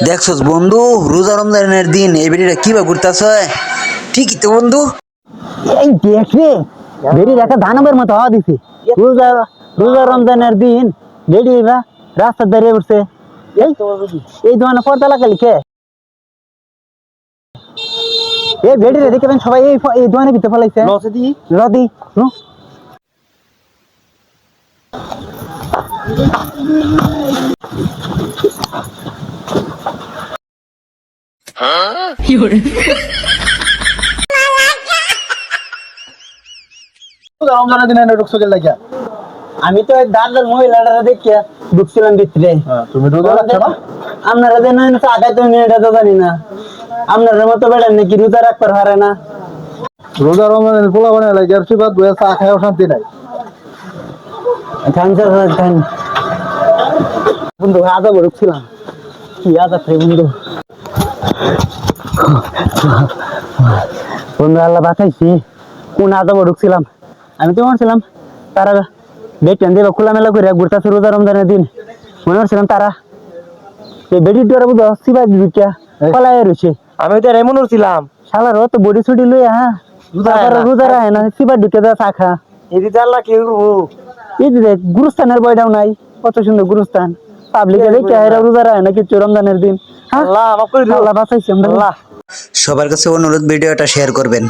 দেখছস বন্ধু, রোজা রমজানের দিন এই বেড়িটা কিভাবে ঘুরতেছে। ঠিকই তো বন্ধু। এই দেখ রে, বেড়ির একটা দানবের মতো হওয়া দিছে। রোজা রোজা রমজানের দিন বেড়ি রাস্তার দাঁড়িয়ে উঠছে। এই দোকানে পর্দা লাগালি কে? এই বেড়িরে দেখবেন সবাই এই দোকানের ভিতরে ফেলাইছে। রদি রমজানের দিনে এনে ঢুকছো লাগিয়া? আমি তো ওই দাদার মহিলাটা দেখিয়া ঢুকছিলাম ভিতরে। তুমি রোজা রাখছো না? আপনারা যে নয় আগে তো এটা তো জানি না। আপনার মতো বেড়েন নাকি রোজা রাখতে পারে না? রোজা রমজানের পোলা বানায় লাগে আর সিবাদ বইয়া চা খায়ও শান্তি নাই। বন্ধু আজাব ঢুকছিলাম, কি আজাব রে বন্ধু। বন্ধু আল্লাহ বাঁচাইছি, কোন আজাব ঢুকছিলাম। আমি তো ভাবছিলাম তারা বেটেন দেবে খোলামেলা করে ঘুরতেছে রোজা রমজানের দিন। মনে করছিলাম তারা এই বেটির দ্বারা বুঝো সিবাই ঢুকিয়া পলাই রয়েছে। আমি তো এমন করছিলাম শালার তো বডি ছুটি লইয়া হ্যাঁ রোজা রাখে না, সিবাই ঢুকে দেওয়া চা খা। এদিকে আল্লাহ কি করবো। এই যে দেখ গুরুস্থানের বয়টাও নাই, কত সুন্দর গুরুস্থান। পাবলিকে দেখে রোজা রাখে না কিছু রমজানের দিন। আল্লাহ মাফ করে দিও। আল্লাহ বাঁচাইছে আমরা। সবার কাছে অনুরোধ, ভিডিওটা শেয়ার করবেন।